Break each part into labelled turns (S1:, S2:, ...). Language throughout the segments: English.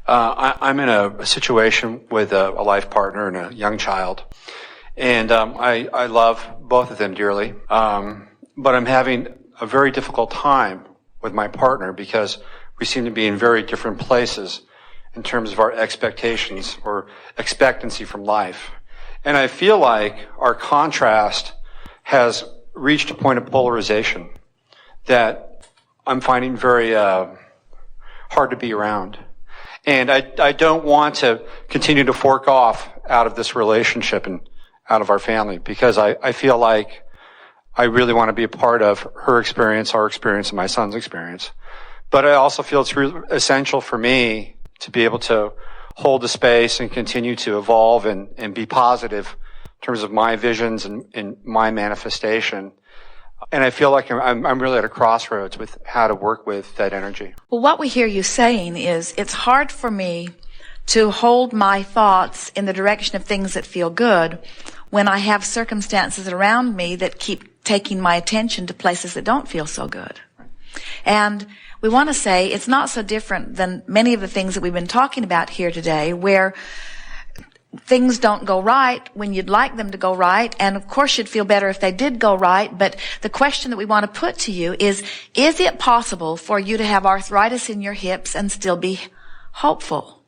S1: I'm in a situation with a life partner and a young child. And I love both of them dearly. But I'm having a very difficult time with my partner because we seem to be in very different places in terms of our expectations or expectancy from life. And I feel like our contrast has reached a point of polarization that I'm finding very hard to be around. And I don't want to continue to fork off out of this relationship and out of our family because I feel like I really want to be a part of her experience, our experience, and my son's experience. But I also feel it's really essential for me to be able to hold the space and continue to evolve and be positive in terms of my visions and my manifestation. And I feel like I'm really at a crossroads with how to work with that energy.
S2: Well, what we hear you saying is it's hard for me to hold my thoughts in the direction of things that feel good when I have circumstances around me that keep taking my attention to places that don't feel so good. And we want to say it's not so different than many of the things that we've been talking about here today, where things don't go right when you'd like them to go right. And of course you'd feel better if they did go right. But the question that we want to put to you is it possible for you to have arthritis in your hips and still be hopeful?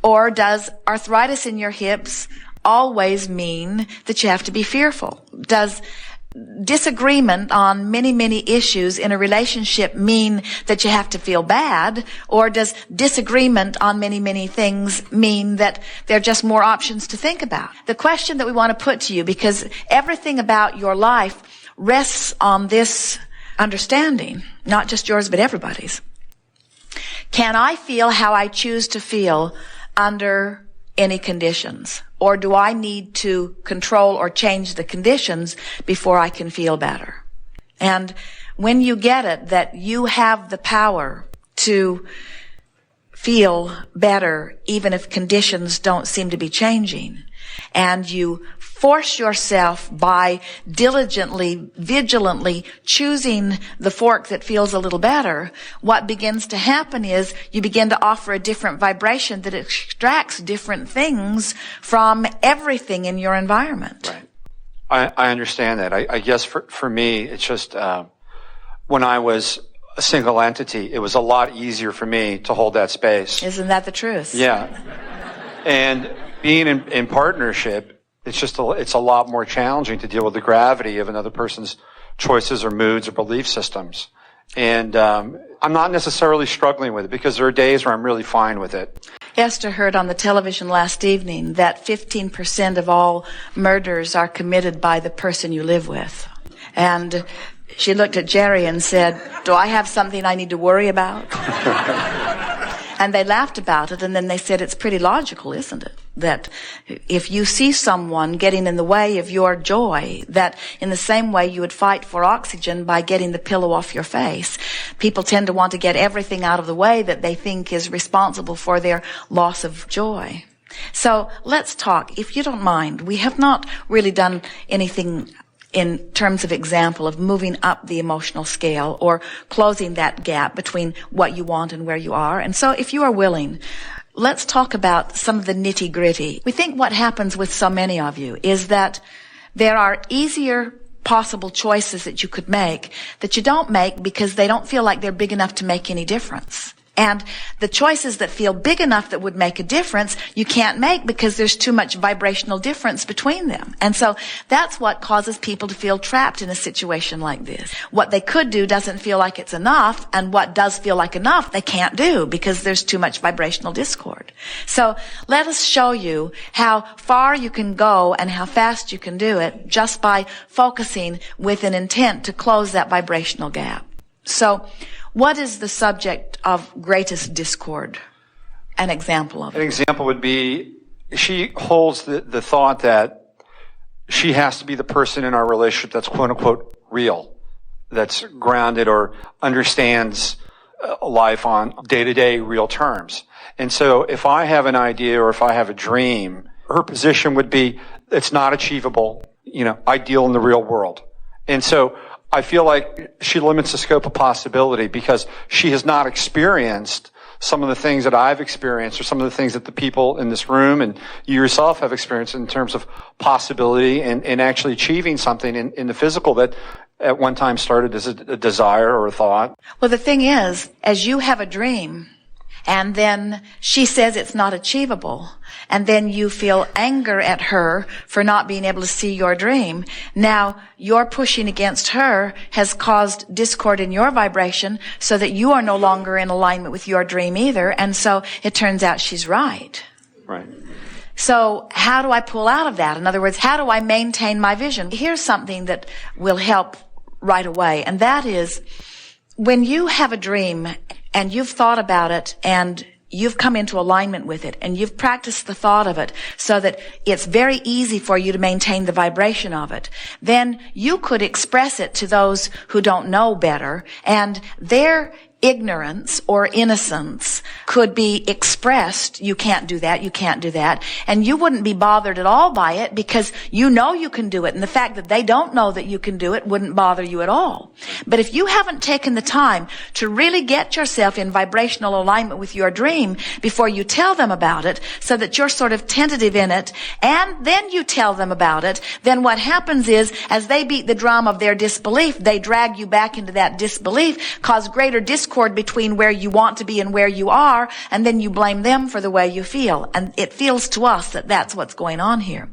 S2: Or does arthritis in your hips always mean that you have to be fearful? Does disagreement on many, many issues in a relationship mean that you have to feel bad? Or does disagreement on many, many things mean that there are just more options to think about? The question that we want to put to you, because everything about your life rests on this understanding, not just yours, but everybody's. Can I feel how I choose to feel under any conditions? Or do I need to control or change the conditions before I can feel better? And when you get it, that you have the power to feel better even if conditions don't seem to be changing, and you force yourself by diligently, vigilantly choosing the fork that feels a little better, what begins to happen is you begin to offer a different vibration that extracts different things from everything in your environment.
S1: Right. I understand that. I guess for me, it's just when I was a single entity, it was a lot easier for me to hold that space.
S2: Isn't that the truth?
S1: Yeah. And being in partnership, it's a lot more challenging to deal with the gravity of another person's choices or moods or belief systems. And I'm not necessarily struggling with it because there are days where I'm really fine with it.
S2: Esther heard on the television last evening that 15% of all murders are committed by the person you live with. And she looked at Jerry and said, "Do I have something I need to worry about?" And they laughed about it, and then they said, it's pretty logical, isn't it? That if you see someone getting in the way of your joy, that in the same way you would fight for oxygen by getting the pillow off your face. People tend to want to get everything out of the way that they think is responsible for their loss of joy. So let's talk, if you don't mind. We have not really done anything in terms of example of moving up the emotional scale or closing that gap between what you want and where you are. And so if you are willing, let's talk about some of the nitty-gritty. We think what happens with so many of you is that there are easier possible choices that you could make that you don't make because they don't feel like they're big enough to make any difference. And the choices that feel big enough that would make a difference, you can't make because there's too much vibrational difference between them. And so that's what causes people to feel trapped in a situation like this. What they could do doesn't feel like it's enough, and what does feel like enough, they can't do because there's too much vibrational discord. So let us show you how far you can go and how fast you can do it just by focusing with an intent to close that vibrational gap. So, what is the subject of greatest discord? An example of it.
S1: An example would be, she holds the thought that she has to be the person in our relationship that's quote unquote real, that's grounded or understands life on day-to-day real terms. And so if I have an idea or if I have a dream, her position would be, it's not achievable, ideal in the real world. And so I feel like she limits the scope of possibility because she has not experienced some of the things that I've experienced or some of the things that the people in this room and you yourself have experienced in terms of possibility and actually achieving something in the physical that at one time started as a desire or a thought?
S2: Well, the thing is, as you have a dream, and then she says it's not achievable, and then you feel anger at her for not being able to see your dream. Now, your pushing against her has caused discord in your vibration so that you are no longer in alignment with your dream either, and so it turns out she's right.
S1: Right.
S2: So how do I pull out of that? In other words, how do I maintain my vision? Here's something that will help right away, and that is when you have a dream and you've thought about it and you've come into alignment with it and you've practiced the thought of it so that it's very easy for you to maintain the vibration of it, then you could express it to those who don't know better, and their ignorance or innocence could be expressed. You can't do that, you can't do that. And you wouldn't be bothered at all by it because you know you can do it. And the fact that they don't know that you can do it wouldn't bother you at all. But if you haven't taken the time to really get yourself in vibrational alignment with your dream before you tell them about it, so that you're sort of tentative in it, and then you tell them about it, then what happens is, as they beat the drum of their disbelief, they drag you back into that disbelief, cause greater discord between where you want to be and where you are, and then you blame them for the way you feel. And it feels to us that that's what's going on here.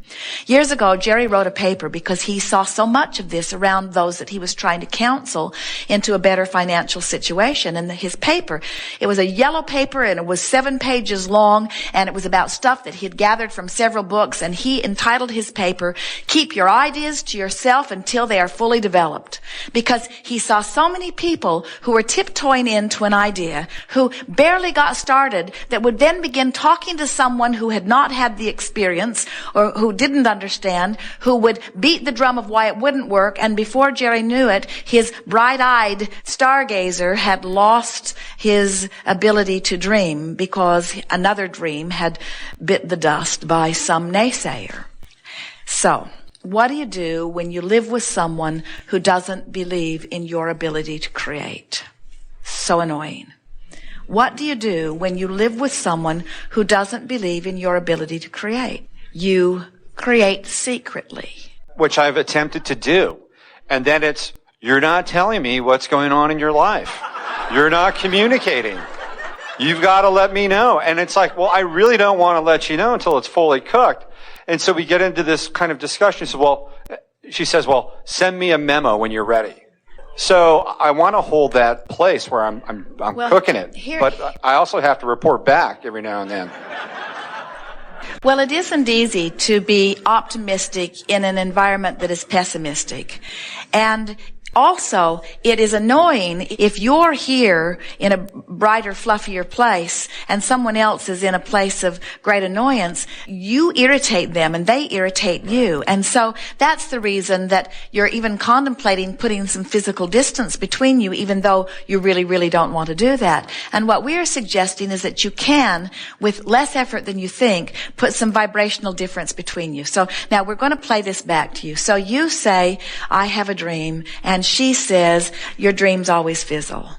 S2: Years ago, Jerry wrote a paper because he saw so much of this around those that he was trying to counsel into a better financial situation. And his paper, it was a yellow paper and it was 7 pages long, and it was about stuff that he had gathered from several books, and he entitled his paper, "Keep Your Ideas to Yourself Until They Are Fully Developed," because he saw so many people who were tiptoeing into an idea, who barely got started, that would then begin talking to someone who had not had the experience or who didn't understand, who would beat the drum of why it wouldn't work, and before Jerry knew it, his bright-eyed stargazer had lost his ability to dream because another dream had bit the dust by some naysayer. So, what do you do when you live with someone who doesn't believe in your ability to create? So annoying. What do you do when you live with someone who doesn't believe in your ability to create? You create secretly.
S1: Which I've attempted to do. And then it's, you're not telling me what's going on in your life. You're not communicating. You've got to let me know. And it's like, well, I really don't want to let you know until it's fully cooked. And so we get into this kind of discussion. She says, well, send me a memo when you're ready. So I want to hold that place where I'm cooking it, but I also have to report back every now and then.
S2: Well, it isn't easy to be optimistic in an environment that is pessimistic. And also, it is annoying if you're here in a brighter, fluffier place and someone else is in a place of great annoyance. You irritate them and they irritate you. And so that's the reason that you're even contemplating putting some physical distance between you, even though you really, really don't want to do that. And what we are suggesting is that you can, with less effort than you think, put some vibrational difference between you. So now we're going to play this back to you. So you say, I have a dream, and she says, your dreams always fizzle.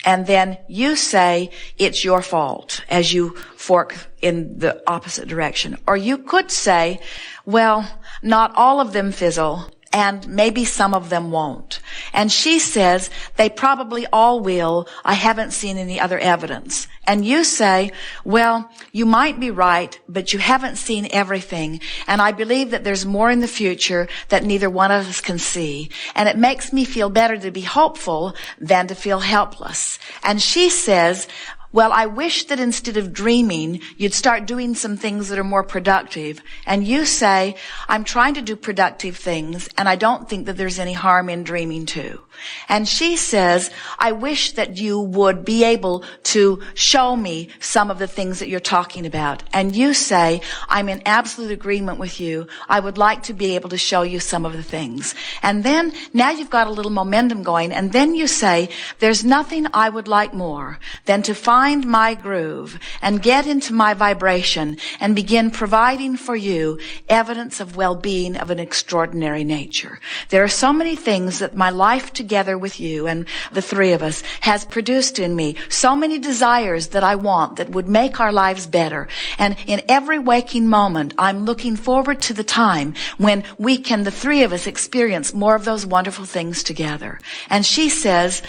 S2: And then you say, it's your fault, as you fork in the opposite direction. Or you could say, well, not all of them fizzle, and maybe some of them won't. And she says, they probably all will. I haven't seen any other evidence. And you say, well, you might be right, but you haven't seen everything. And I believe that there's more in the future that neither one of us can see. And it makes me feel better to be hopeful than to feel helpless. And she says, well, I wish that instead of dreaming, you'd start doing some things that are more productive. And you say, I'm trying to do productive things, and I don't think that there's any harm in dreaming too. And she says, I wish that you would be able to show me some of the things that you're talking about. And you say, I'm in absolute agreement with you. I would like to be able to show you some of the things. And then, now you've got a little momentum going, and then you say, there's nothing I would like more than to find find my groove and get into my vibration and begin providing for you evidence of well-being of an extraordinary nature. There are so many things that my life together with you and the three of us has produced in me, so many desires that I want that would make our lives better. And in every waking moment, I'm looking forward to the time when we can, the three of us, experience more of those wonderful things together. And she says,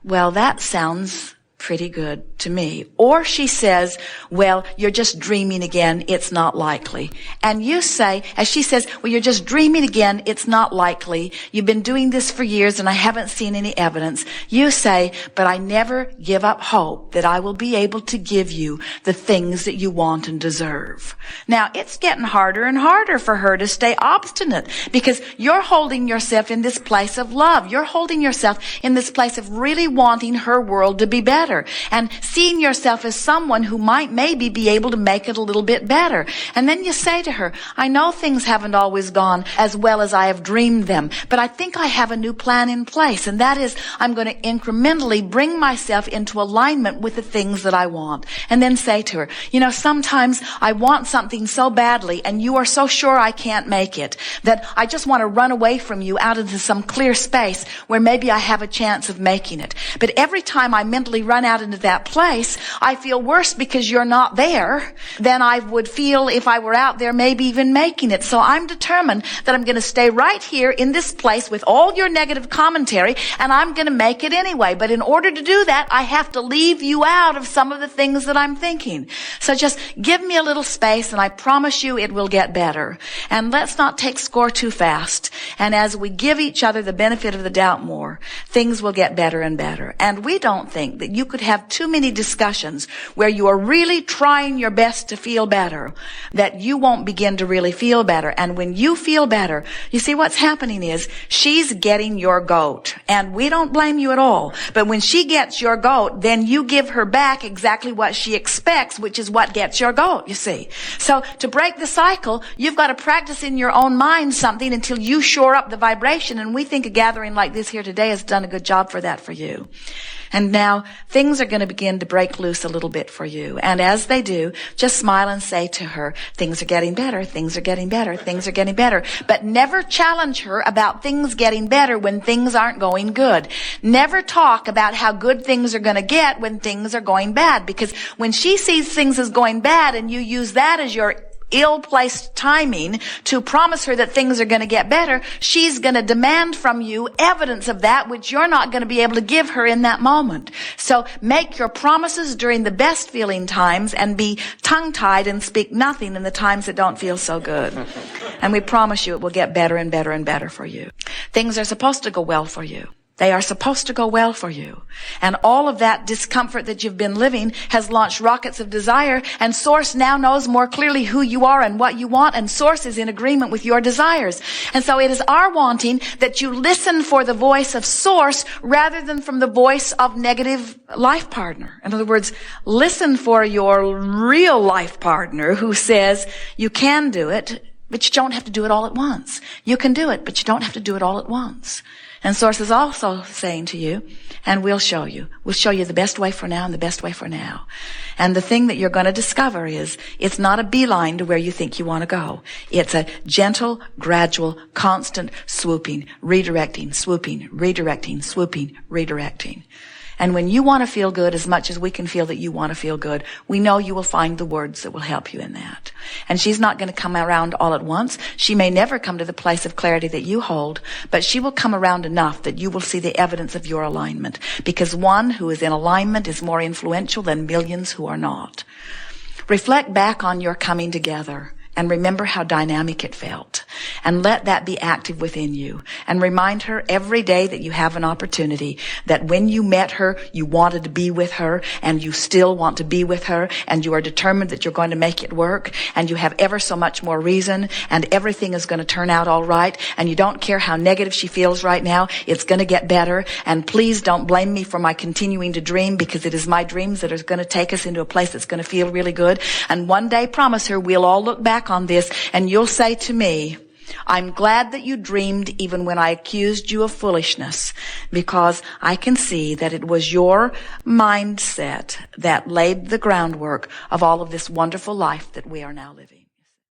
S2: well, that sounds pretty good to me. Or she says, well, you're just dreaming again. It's not likely. And you say, as she says, well, you're just dreaming again. It's not likely. You've been doing this for years and I haven't seen any evidence. You say, but I never give up hope that I will be able to give you the things that you want and deserve. Now, it's getting harder and harder for her to stay obstinate because you're holding yourself in this place of love. You're holding yourself in this place of really wanting her world to be better and seeing yourself as someone who might maybe be able to make it a little bit better. And then you say to her, I know things haven't always gone as well as I have dreamed them, but I think I have a new plan in place. And that is, I'm going to incrementally bring myself into alignment with the things that I want. And then say to her, you know, sometimes I want something so badly and you are so sure I can't make it that I just want to run away from you out into some clear space where maybe I have a chance of making it. But every time I mentally run out into that place, I feel worse because you're not there than I would feel if I were out there maybe even making it. So I'm determined that I'm going to stay right here in this place with all your negative commentary and I'm going to make it anyway. But in order to do that, I have to leave you out of some of the things that I'm thinking. So just give me a little space and I promise you it will get better. And let's not take score too fast. And as we give each other the benefit of the doubt more, things will get better and better. And we don't think that you could have too many discussions where you are really trying your best to feel better, that you won't begin to really feel better. And when you feel better, you see what's happening is she's getting your goat. And we don't blame you at all. But when she gets your goat, then you give her back exactly what she expects, which is what gets your goat, you see. So to break the cycle, you've got to practice in your own mind something until you shore up the vibration. And we think a gathering like this here today has done a good job for that for you. And now things are going to begin to break loose a little bit for you. And as they do, just smile and say to her, things are getting better, things are getting better, things are getting better. But never challenge her about things getting better when things aren't going good. Never talk about how good things are going to get when things are going bad. Because when she sees things as going bad and you use that as your ill-placed timing to promise her that things are going to get better, she's going to demand from you evidence of that which you're not going to be able to give her in that moment. So make your promises during the best feeling times and be tongue-tied and speak nothing in the times that don't feel so good. And we promise you it will get better and better and better for you. Things are supposed to go well for you. They are supposed to go well for you. And all of that discomfort that you've been living has launched rockets of desire, and Source now knows more clearly who you are and what you want, and Source is in agreement with your desires. And so it is our wanting that you listen for the voice of Source rather than from the voice of negative life partner. In other words, listen for your real life partner who says you can do it, but you don't have to do it all at once. You can do it, but you don't have to do it all at once. And Source is also saying to you, and we'll show you the best way for now and the best way for now. And the thing that you're going to discover is it's not a beeline to where you think you want to go. It's a gentle, gradual, constant swooping, redirecting, swooping, redirecting, swooping, redirecting. And when you want to feel good as much as we can feel that you want to feel good, we know you will find the words that will help you in that. And she's not going to come around all at once. She may never come to the place of clarity that you hold, but she will come around enough that you will see the evidence of your alignment. Because one who is in alignment is more influential than millions who are not. Reflect back on your coming together. And remember how dynamic it felt. And let that be active within you. And remind her every day that you have an opportunity that when you met her, you wanted to be with her, and you still want to be with her, and you are determined that you're going to make it work, and you have ever so much more reason, and everything is going to turn out all right, and you don't care how negative she feels right now, it's going to get better. And please don't blame me for my continuing to dream, because it is my dreams that are going to take us into a place that's going to feel really good. And one day, promise her, we'll all look back on this and you'll say to me, I'm glad that you dreamed even when I accused you of foolishness, because I can see that it was your mindset that laid the groundwork of all of this wonderful life that we are now living.